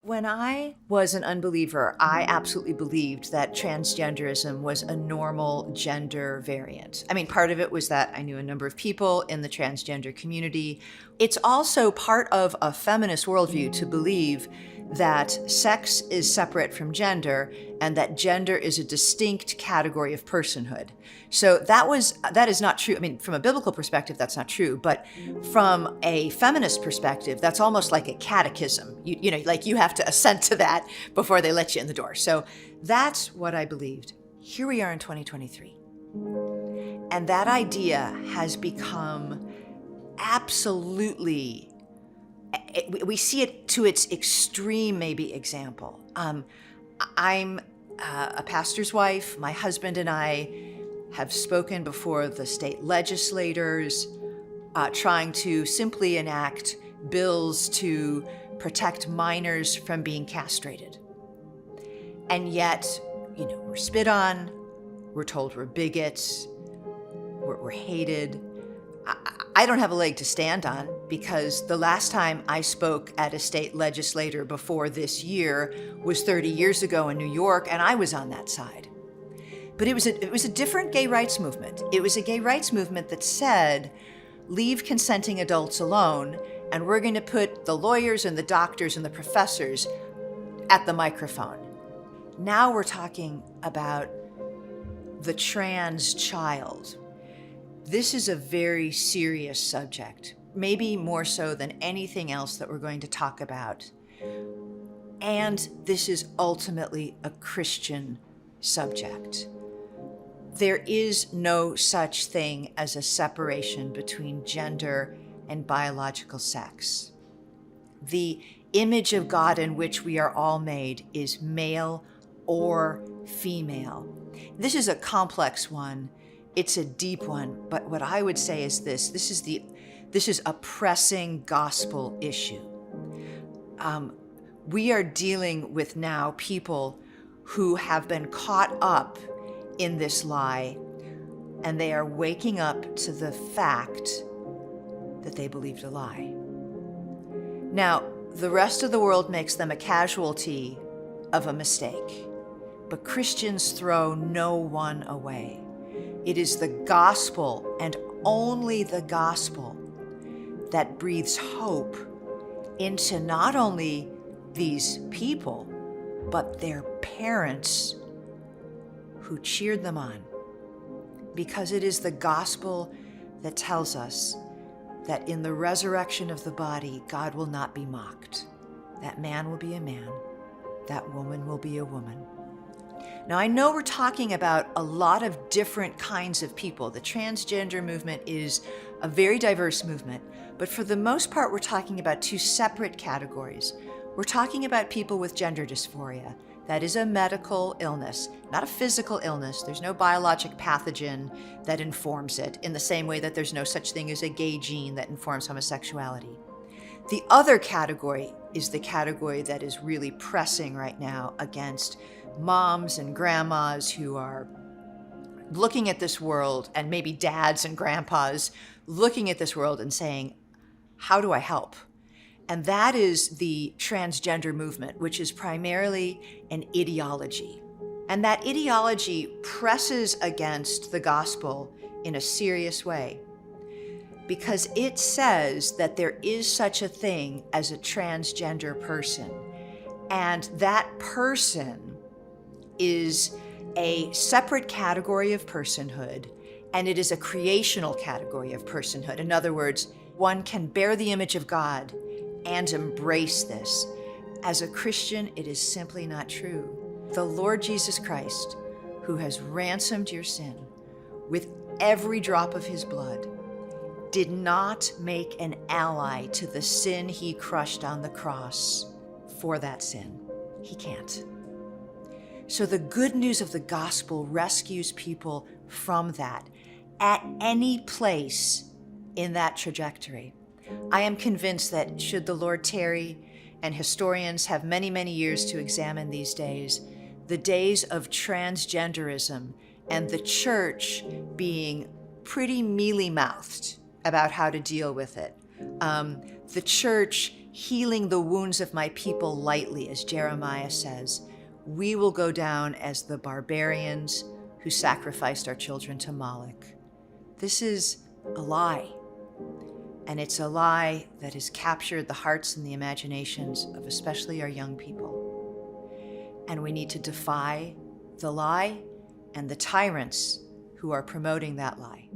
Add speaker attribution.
Speaker 1: When I was an unbeliever, I absolutely believed that transgenderism was a normal gender variant. I mean, part of it was that I knew a number of people in the transgender community. It's also part of a feminist worldview to believe that sex is separate from gender and that gender is a distinct category of personhood. So that is not true. I mean, from a biblical perspective, that's not true. But from a feminist perspective, that's almost like a catechism. You know, like you have to assent to that before they let you in the door. So that's what I believed. Here we are in 2023. And that idea has become absolutely, we see it to its extreme, maybe, example. I'm a pastor's wife. My husband and I have spoken before the state legislators, trying to simply enact bills to protect minors from being castrated. And yet, you know, we're spit on, we're told we're bigots, we're hated. I don't have a leg to stand on because the last time I spoke at a state legislature before this year was 30 years ago in New York, and I was on that side. But it was a different gay rights movement. It was a gay rights movement that said, leave consenting adults alone, and we're going to put the lawyers and the doctors and the professors at the microphone. Now we're talking about the trans child. This is a very serious subject, maybe more so than anything else that we're going to talk about. And this is ultimately a Christian subject. There is no such thing as a separation between gender and biological sex. The image of God in which we are all made is male or female. This is a complex one. It's a deep one, but what I would say is this is a pressing gospel issue. We are dealing with now people who have been caught up in this lie, and they are waking up to the fact that they believed a lie. Now, the rest of the world makes them a casualty of a mistake, but Christians throw no one away. It is the gospel and only the gospel that breathes hope into not only these people, but their parents who cheered them on. Because it is the gospel that tells us that in the resurrection of the body, God will not be mocked. That man will be a man, that woman will be a woman. Now, I know we're talking about a lot of different kinds of people. The transgender movement is a very diverse movement, but for the most part, we're talking about two separate categories. We're talking about people with gender dysphoria. That is a medical illness, not a physical illness. There's no biologic pathogen that informs it, in the same way that there's no such thing as a gay gene that informs homosexuality. The other category is the category that is really pressing right now against moms and grandmas who are looking at this world, and maybe dads and grandpas looking at this world and saying, how do I help? And that is the transgender movement, which is primarily an ideology. And that ideology presses against the gospel in a serious way, because it says that there is such a thing as a transgender person, and that person is a separate category of personhood, and it is a creational category of personhood. In other words, one can bear the image of God and embrace this. As a Christian, it is simply not true. The Lord Jesus Christ, who has ransomed your sin with every drop of his blood, did not make an ally to the sin he crushed on the cross for that sin. He can't. So the good news of the gospel rescues people from that at any place in that trajectory. I am convinced that should the Lord tarry, and historians have many, many years to examine these days, the days of transgenderism and the church being pretty mealy-mouthed about how to deal with it. The church healing the wounds of my people lightly, as Jeremiah says, we will go down as the barbarians who sacrificed our children to Moloch. This is a lie. And it's a lie that has captured the hearts and the imaginations of especially our young people. And we need to defy the lie and the tyrants who are promoting that lie.